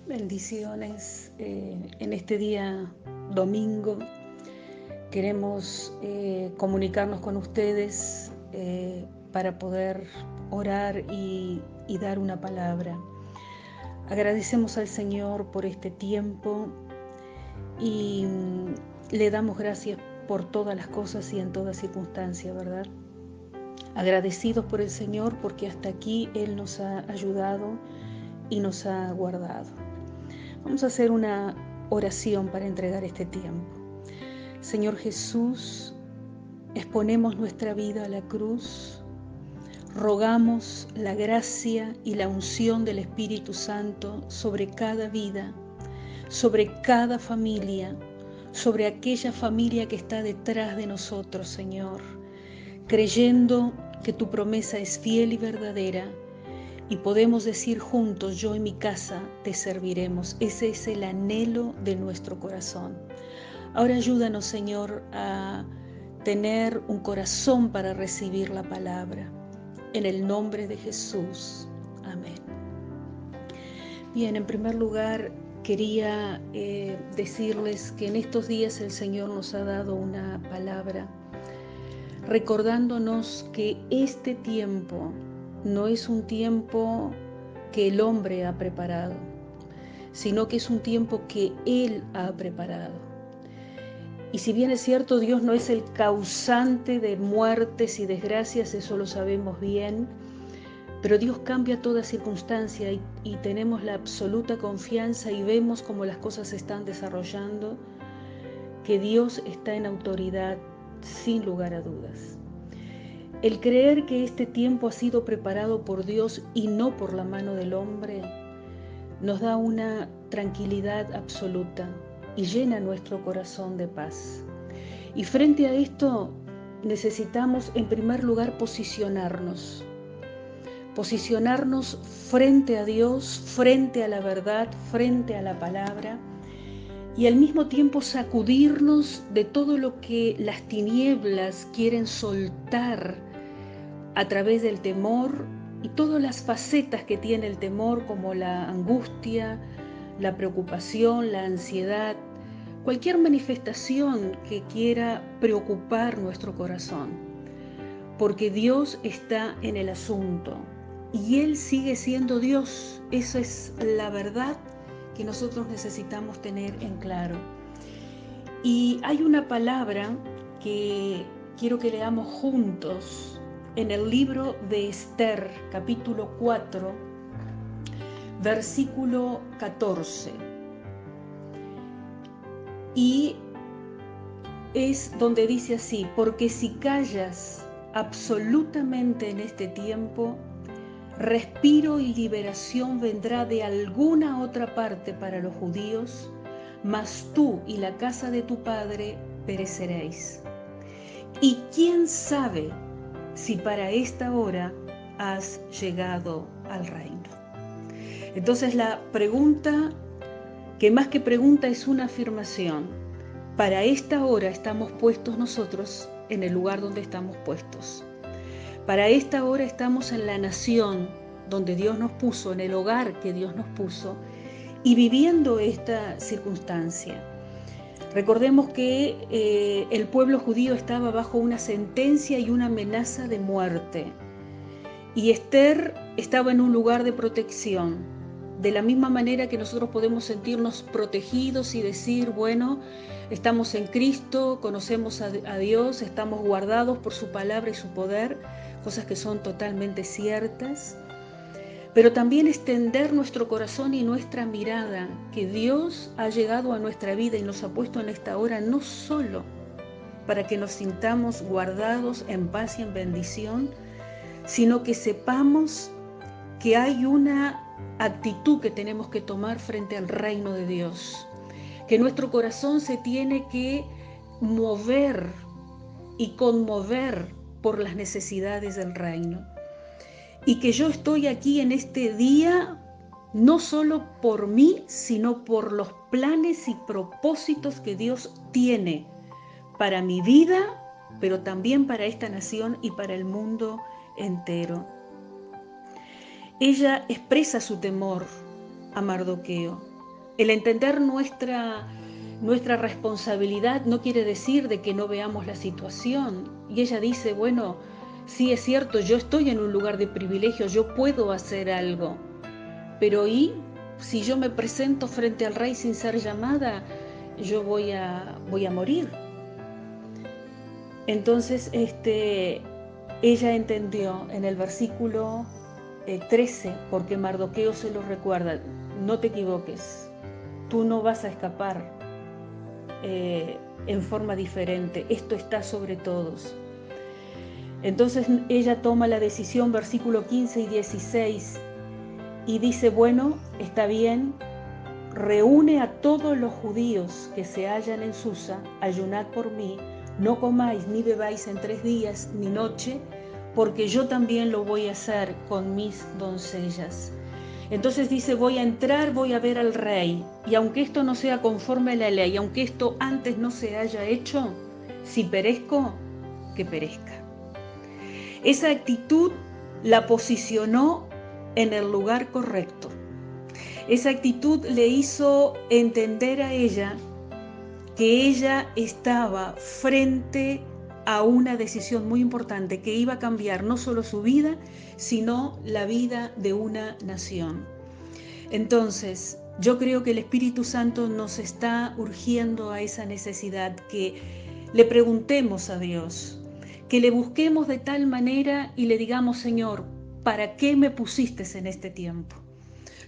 Bendiciones. En este día domingo queremos comunicarnos con ustedes para poder orar y dar una palabra. Agradecemos al Señor por este tiempo y le damos gracias por todas las cosas y en toda circunstancia, ¿verdad? Agradecidos por el Señor porque hasta aquí Él nos ha ayudado y nos ha guardado. Vamos a hacer una oración para entregar este tiempo. Señor Jesús, exponemos nuestra vida a la cruz, rogamos la gracia y la unción del Espíritu Santo sobre cada vida, sobre cada familia, sobre aquella familia que está detrás de nosotros, Señor, creyendo que tu promesa es fiel y verdadera. Y podemos decir juntos, yo y mi casa te serviremos. Ese es el anhelo de nuestro corazón. Ahora ayúdanos, Señor, a tener un corazón para recibir la palabra. En el nombre de Jesús. Amén. Bien, en primer lugar, quería decirles que en estos días el Señor nos ha dado una palabra, recordándonos que este tiempo no es un tiempo que el hombre ha preparado, sino que es un tiempo que Él ha preparado. Y si bien es cierto, Dios no es el causante de muertes y desgracias, eso lo sabemos bien, pero Dios cambia toda circunstancia y tenemos la absoluta confianza y vemos cómo las cosas se están desarrollando, que Dios está en autoridad sin lugar a dudas. El creer que este tiempo ha sido preparado por Dios y no por la mano del hombre nos da una tranquilidad absoluta y llena nuestro corazón de paz. Y frente a esto necesitamos en primer lugar posicionarnos frente a Dios, frente a la verdad, frente a la palabra, y al mismo tiempo sacudirnos de todo lo que las tinieblas quieren soltar a través del temor y todas las facetas que tiene el temor, como la angustia, la preocupación, la ansiedad, cualquier manifestación que quiera preocupar nuestro corazón, porque Dios está en el asunto y Él sigue siendo Dios. Esa es la verdad que nosotros necesitamos tener en claro. Y hay una palabra que quiero que leamos juntos en el libro de Esther, capítulo 4, versículo 14. Y es donde dice así: porque si callas absolutamente en este tiempo, respiro y liberación vendrá de alguna otra parte para los judíos, mas tú y la casa de tu padre pereceréis. Y quién sabe si para esta hora has llegado al reino. Entonces la pregunta, que más que pregunta es una afirmación: para esta hora estamos puestos nosotros en el lugar donde estamos puestos. Para esta hora estamos en la nación donde Dios nos puso, en el hogar que Dios nos puso, y viviendo esta circunstancia. Recordemos que el pueblo judío estaba bajo una sentencia y una amenaza de muerte. Y Esther estaba en un lugar de protección. De la misma manera que nosotros podemos sentirnos protegidos y decir, bueno, estamos en Cristo, conocemos a Dios, estamos guardados por su palabra y su poder, cosas que son totalmente ciertas. Pero también extender nuestro corazón y nuestra mirada, que Dios ha llegado a nuestra vida y nos ha puesto en esta hora no solo para que nos sintamos guardados en paz y en bendición, sino que sepamos que hay una actitud que tenemos que tomar frente al reino de Dios, que nuestro corazón se tiene que mover y conmover por las necesidades del reino. Y que yo estoy aquí en este día no solo por mí, sino por los planes y propósitos que Dios tiene para mi vida, pero también para esta nación y para el mundo entero. Ella expresa su temor a Mardoqueo El entender nuestra responsabilidad no quiere decir de que no veamos la situación. Y ella dice, bueno, sí es cierto, yo estoy en un lugar de privilegio, yo puedo hacer algo. Pero ¿y si yo me presento frente al rey sin ser llamada? Yo voy a morir. Entonces, ella entendió en el versículo 13, porque Mardoqueo se lo recuerda, no te equivoques, tú no vas a escapar en forma diferente, esto está sobre todos. Entonces ella toma la decisión, versículo 15 y 16, y dice, bueno, está bien, reúne a todos los judíos que se hallan en Susa, ayunad por mí, no comáis ni bebáis en 3 días ni noche, porque yo también lo voy a hacer con mis doncellas. Entonces dice, voy a entrar, voy a ver al rey, y aunque esto no sea conforme a la ley, aunque esto antes no se haya hecho, si perezco, que perezca. Esa actitud la posicionó en el lugar correcto. Esa actitud le hizo entender a ella que ella estaba frente a una decisión muy importante que iba a cambiar no solo su vida, sino la vida de una nación. Entonces, yo creo que el Espíritu Santo nos está urgiendo a esa necesidad, que le preguntemos a Dios, que le busquemos de tal manera y le digamos, Señor, ¿para qué me pusiste en este tiempo?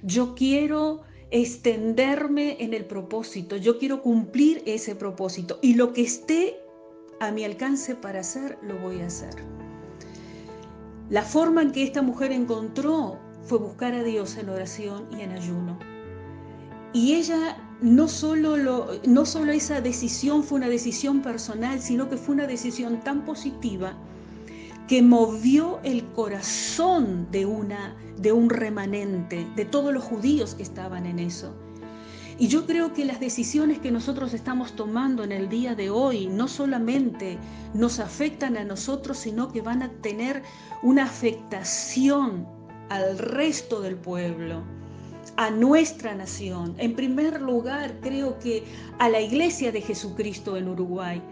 Yo quiero extenderme en el propósito, yo quiero cumplir ese propósito y lo que esté a mi alcance para hacer, lo voy a hacer. La forma en que esta mujer encontró fue buscar a Dios en oración y en ayuno. Y ella no solo esa decisión fue una decisión personal, sino que fue una decisión tan positiva que movió el corazón de un remanente, de todos los judíos que estaban en eso. Y yo creo que las decisiones que nosotros estamos tomando en el día de hoy no solamente nos afectan a nosotros, sino que van a tener una afectación al resto del pueblo, a nuestra nación. En primer lugar, creo que a la Iglesia de Jesucristo en Uruguay,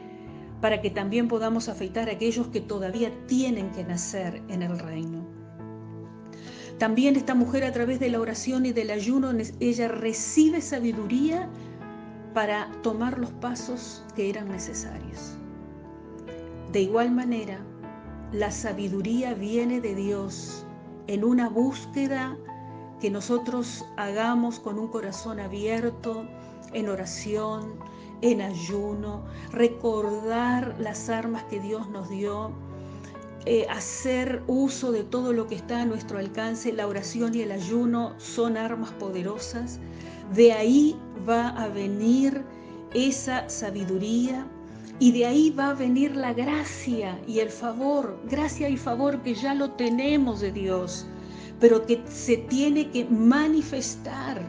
para que también podamos afectar a aquellos que todavía tienen que nacer en el reino. También esta mujer, a través de la oración y del ayuno, ella recibe sabiduría para tomar los pasos que eran necesarios. De igual manera, la sabiduría viene de Dios en una búsqueda que nosotros hagamos con un corazón abierto, en oración, en ayuno, recordar las armas que Dios nos dio, hacer uso de todo lo que está a nuestro alcance. La oración y el ayuno son armas poderosas. De ahí va a venir esa sabiduría y de ahí va a venir la gracia y el favor, gracia y favor que ya lo tenemos de Dios, pero que se tiene que manifestar.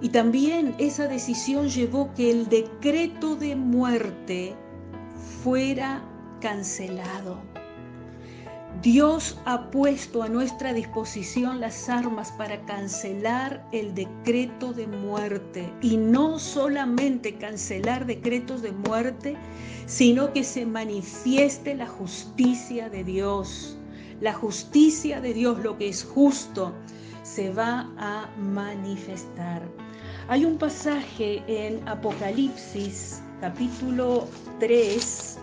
Y también esa decisión llevó que el decreto de muerte fuera cancelado. Dios ha puesto a nuestra disposición las armas para cancelar el decreto de muerte. Y no solamente cancelar decretos de muerte, sino que se manifieste la justicia de Dios. La justicia de Dios, lo que es justo, se va a manifestar. Hay un pasaje en Apocalipsis, capítulo 3,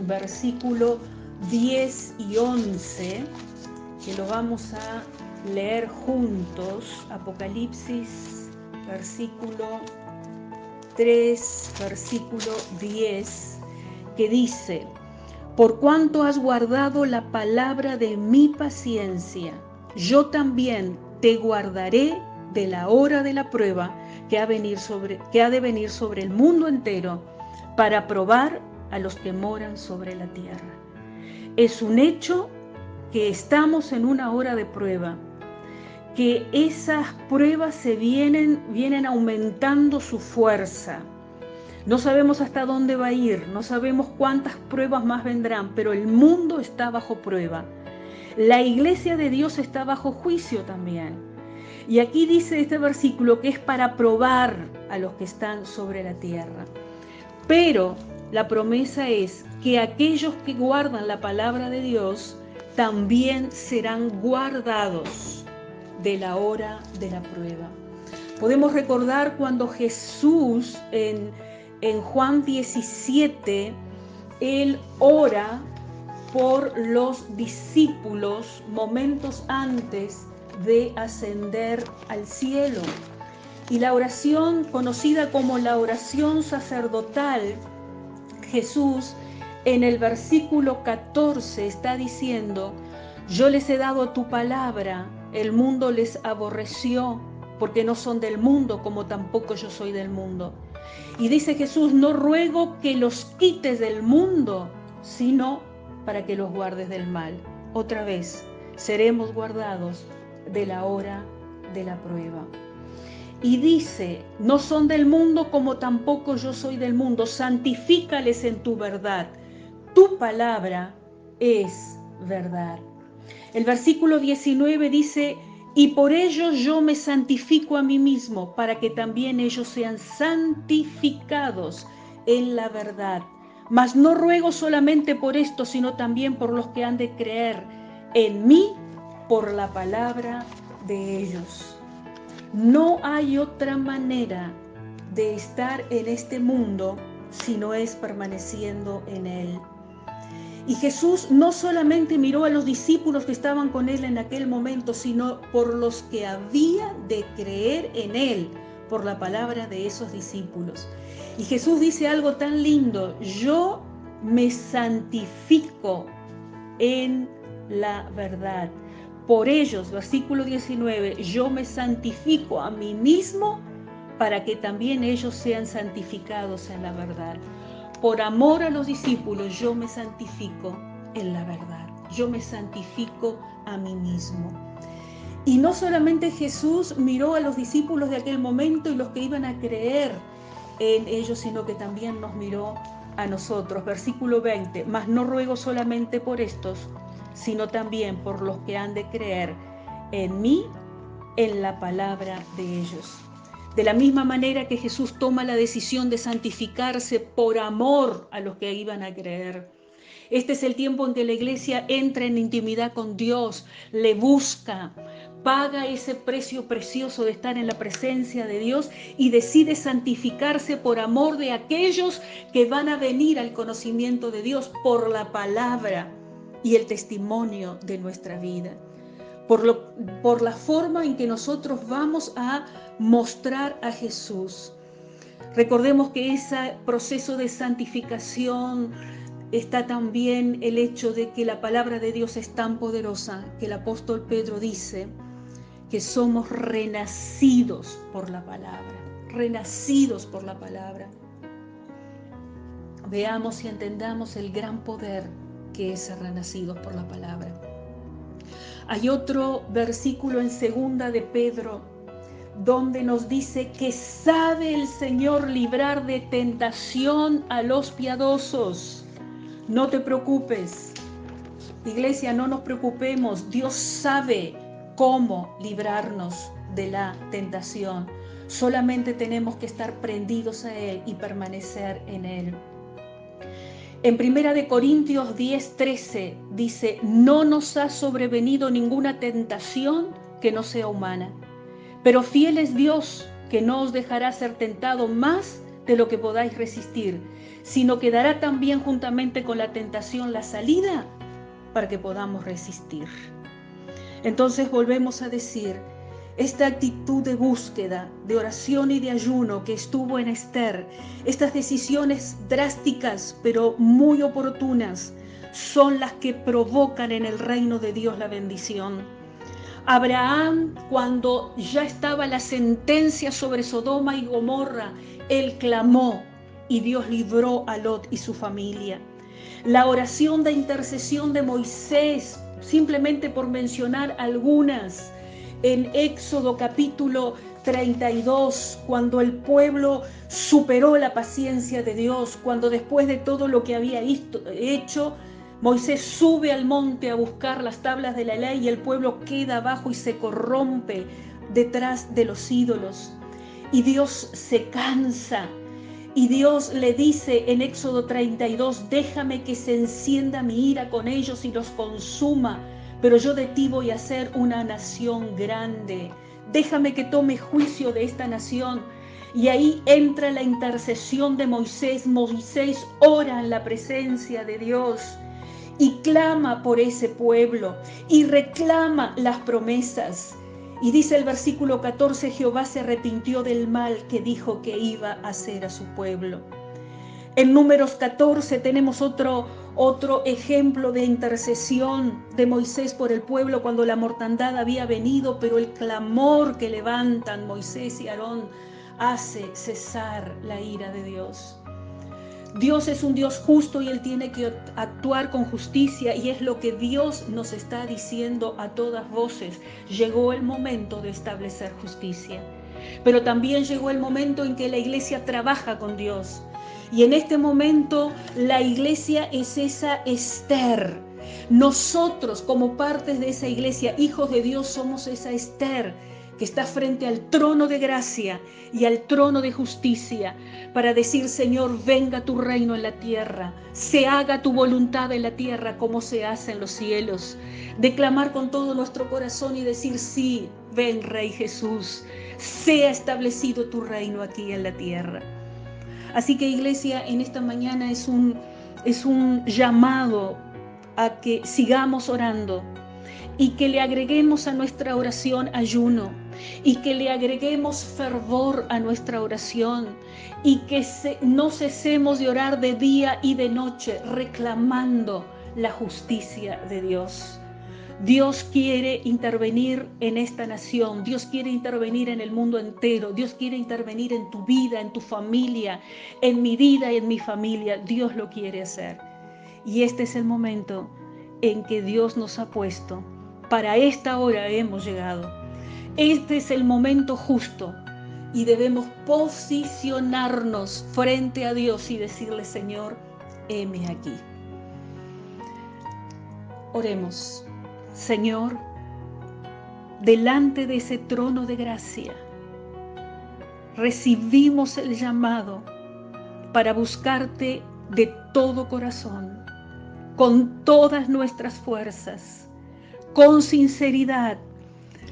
versículo 10 y 11, que lo vamos a leer juntos. Apocalipsis, versículo 3, versículo 10, que dice: por cuanto has guardado la palabra de mi paciencia, yo también te guardaré de la hora de la prueba que ha de venir sobre el mundo entero, para probar a los que moran sobre la tierra. Es un hecho que estamos en una hora de prueba, que esas pruebas se vienen aumentando su fuerza. No sabemos hasta dónde va a ir, no sabemos cuántas pruebas más vendrán, pero el mundo está bajo prueba. La iglesia de Dios está bajo juicio también. Y aquí dice este versículo que es para probar a los que están sobre la tierra. Pero la promesa es que aquellos que guardan la palabra de Dios también serán guardados de la hora de la prueba. Podemos recordar cuando Jesús en Juan 17, Él ora por los discípulos momentos antes de ascender al cielo. Y la oración, conocida como la oración sacerdotal, Jesús en el versículo 14 está diciendo: yo les he dado tu palabra, el mundo les aborreció, porque no son del mundo, como tampoco yo soy del mundo. Y dice Jesús: no ruego que los quites del mundo, sino para que los guardes del mal. Otra vez, seremos guardados de la hora de la prueba. Y dice: no son del mundo, como tampoco yo soy del mundo. Santifícales en tu verdad. Tu palabra es verdad. El versículo 19 dice: y por ello yo me santifico a mí mismo, para que también ellos sean santificados en la verdad. Mas no ruego solamente por esto, sino también por los que han de creer en mí por la palabra de ellos. No hay otra manera de estar en este mundo si no es permaneciendo en él. Y Jesús no solamente miró a los discípulos que estaban con él en aquel momento, sino por los que había de creer en él, por la palabra de esos discípulos. Y Jesús dice algo tan lindo: yo me santifico en la verdad. Por ellos, versículo 19, yo me santifico a mí mismo para que también ellos sean santificados en la verdad. Por amor a los discípulos, yo me santifico en la verdad. Yo me santifico a mí mismo. Y no solamente Jesús miró a los discípulos de aquel momento y los que iban a creer en ellos, sino que también nos miró a nosotros. Versículo 20, mas no ruego solamente por estos, sino también por los que han de creer en mí, en la palabra de ellos. De la misma manera que Jesús toma la decisión de santificarse por amor a los que iban a creer. Este es el tiempo en que la iglesia entra en intimidad con Dios, le busca, paga ese precio precioso de estar en la presencia de Dios y decide santificarse por amor de aquellos que van a venir al conocimiento de Dios por la palabra y el testimonio de nuestra vida. Por la forma en que nosotros vamos a mostrar a Jesús. Recordemos que ese proceso de santificación está también el hecho de que la palabra de Dios es tan poderosa que el apóstol Pedro dice que somos renacidos por la palabra, renacidos por la palabra. Veamos y entendamos el gran poder que es ser renacidos por la palabra. Hay otro versículo en segunda de Pedro donde nos dice que sabe el Señor librar de tentación a los piadosos. No te preocupes, iglesia, no nos preocupemos. Dios sabe cómo librarnos de la tentación. Solamente tenemos que estar prendidos a Él y permanecer en Él. En 1 Corintios 10:13 dice: no nos ha sobrevenido ninguna tentación que no sea humana, pero fiel es Dios, que no os dejará ser tentado más de lo que podáis resistir, sino que dará también juntamente con la tentación la salida para que podamos resistir. Entonces volvemos a decir, esta actitud de búsqueda, de oración y de ayuno que estuvo en Esther, estas decisiones drásticas pero muy oportunas, son las que provocan en el reino de Dios la bendición. Abraham, cuando ya estaba la sentencia sobre Sodoma y Gomorra, él clamó y Dios libró a Lot y su familia. La oración de intercesión de Moisés, simplemente por mencionar algunas, en Éxodo capítulo 32, cuando el pueblo superó la paciencia de Dios, cuando después de todo lo que había hecho, Moisés sube al monte a buscar las tablas de la ley y el pueblo queda abajo y se corrompe detrás de los ídolos. Y Dios se cansa. Y Dios le dice en Éxodo 32, déjame que se encienda mi ira con ellos y los consuma, pero yo de ti voy a hacer una nación grande. Déjame que tome juicio de esta nación. Y ahí entra la intercesión de Moisés. Moisés ora en la presencia de Dios y clama por ese pueblo y reclama las promesas. Y dice el versículo 14, Jehová se arrepintió del mal que dijo que iba a hacer a su pueblo. En Números 14 tenemos otro ejemplo de intercesión de Moisés por el pueblo cuando la mortandad había venido, pero el clamor que levantan Moisés y Aarón hace cesar la ira de Dios. Dios es un Dios justo y Él tiene que actuar con justicia, y es lo que Dios nos está diciendo a todas voces. Llegó el momento de establecer justicia, pero también llegó el momento en que la iglesia trabaja con Dios. Y en este momento la iglesia es esa Esther. Nosotros, como partes de esa iglesia, hijos de Dios, somos esa Esther que está frente al trono de gracia y al trono de justicia para decir, Señor, venga tu reino en la tierra, se haga tu voluntad en la tierra como se hace en los cielos. Declamar con todo nuestro corazón y decir, sí, ven Rey Jesús, sea establecido tu reino aquí en la tierra. Así que, iglesia, en esta mañana es un llamado a que sigamos orando y que le agreguemos a nuestra oración ayuno, y que le agreguemos fervor a nuestra oración, y que no cesemos de orar de día y de noche reclamando la justicia de Dios. Dios quiere intervenir en esta nación, Dios quiere intervenir en el mundo entero, Dios quiere intervenir en tu vida, en tu familia, en mi vida y en mi familia. Dios lo quiere hacer. Y este es el momento en que Dios nos ha puesto. Para esta hora hemos llegado. Este es el momento justo y debemos posicionarnos frente a Dios y decirle, Señor, heme aquí. Oremos. Señor, delante de ese trono de gracia, recibimos el llamado para buscarte de todo corazón, con todas nuestras fuerzas, con sinceridad,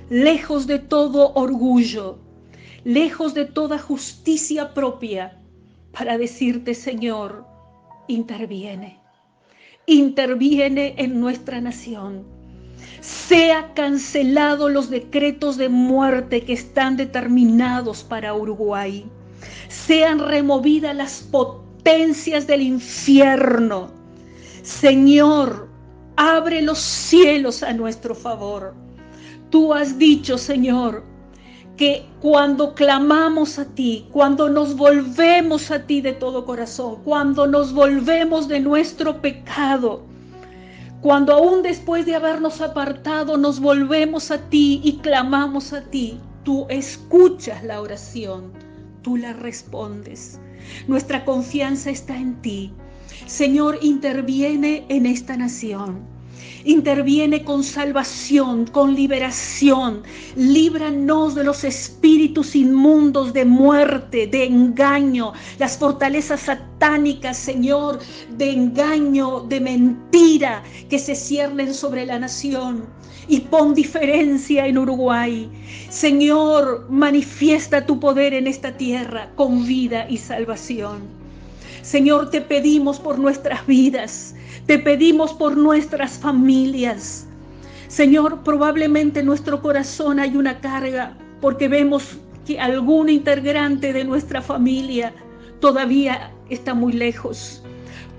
lejos de todo orgullo, lejos de toda justicia propia, para decirte, Señor, interviene en nuestra nación. Sea cancelados los decretos de muerte que están determinados para Uruguay. Sean removidas las potencias del infierno. Señor, abre los cielos a nuestro favor. Tú has dicho, Señor, que cuando clamamos a ti, cuando nos volvemos a ti de todo corazón, cuando nos volvemos de nuestro pecado, cuando aún después de habernos apartado nos volvemos a ti y clamamos a ti, tú escuchas la oración, tú la respondes. Nuestra confianza está en ti. Señor, interviene en esta nación. Interviene con salvación, con liberación. Líbranos de los espíritus inmundos de muerte, de engaño, las fortalezas satánicas, Señor, de engaño, de mentira que se ciernen sobre la nación. Y pon diferencia en Uruguay. Señor, manifiesta tu poder en esta tierra con vida y salvación. Señor, te pedimos por nuestras vidas. Te pedimos por nuestras familias. Señor, probablemente en nuestro corazón hay una carga porque vemos que algún integrante de nuestra familia todavía está muy lejos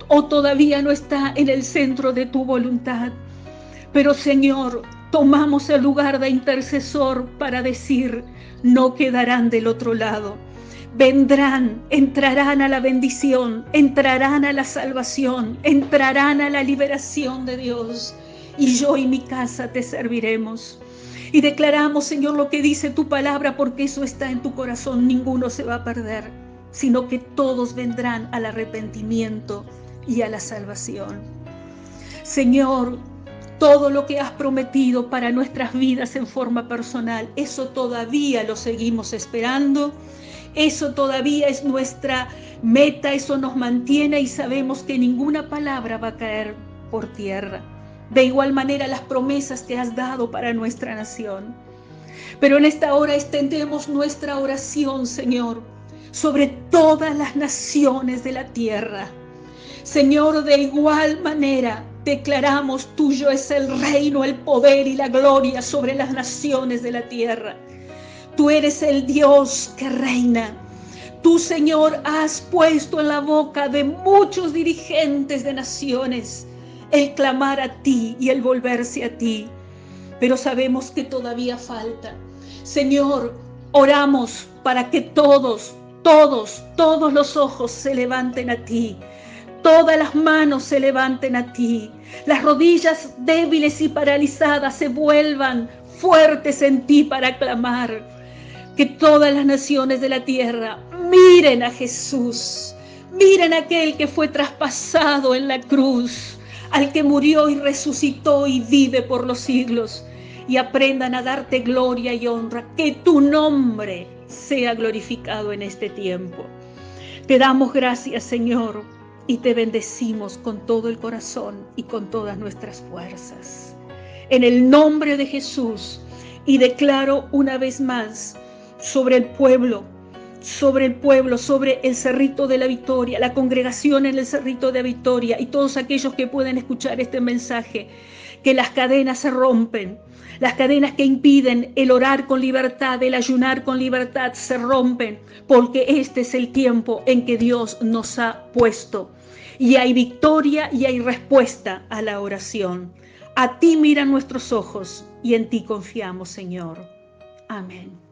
o todavía no está en el centro de tu voluntad. Pero Señor, tomamos el lugar de intercesor para decir, no quedarán del otro lado. Vendrán, entrarán a la bendición, entrarán a la salvación, entrarán a la liberación de Dios. Y yo y mi casa te serviremos. Y declaramos, Señor, lo que dice tu palabra, porque eso está en tu corazón. Ninguno se va a perder, sino que todos vendrán al arrepentimiento y a la salvación. Señor, Todo lo que has prometido para nuestras vidas en forma personal, eso todavía lo seguimos esperando. Eso todavía es nuestra meta, eso nos mantiene y sabemos que ninguna palabra va a caer por tierra. De igual manera las promesas que has dado para nuestra nación. Pero en esta hora extendemos nuestra oración, Señor, sobre todas las naciones de la tierra. Señor, de igual manera declaramos, tuyo es el reino, el poder y la gloria sobre las naciones de la tierra. Tú eres el Dios que reina. Tú, Señor, has puesto en la boca de muchos dirigentes de naciones el clamar a ti y el volverse a ti. Pero sabemos que todavía falta. Señor, oramos para que todos los ojos se levanten a ti. Todas las manos se levanten a ti. Las rodillas débiles y paralizadas se vuelvan fuertes en ti para clamar. Que todas las naciones de la tierra miren a Jesús. Miren a aquel que fue traspasado en la cruz, al que murió y resucitó y vive por los siglos. Y aprendan a darte gloria y honra. Que tu nombre sea glorificado en este tiempo. Te damos gracias, Señor, y te bendecimos con todo el corazón y con todas nuestras fuerzas. En el nombre de Jesús, y declaro una vez más sobre el pueblo, sobre el Cerrito de la Victoria, la congregación en el Cerrito de la Victoria y todos aquellos que pueden escuchar este mensaje, que las cadenas se rompen. Las cadenas que impiden el orar con libertad, el ayunar con libertad, se rompen, porque este es el tiempo en que Dios nos ha puesto. Y hay victoria y hay respuesta a la oración. A ti miran nuestros ojos y en ti confiamos, Señor. Amén.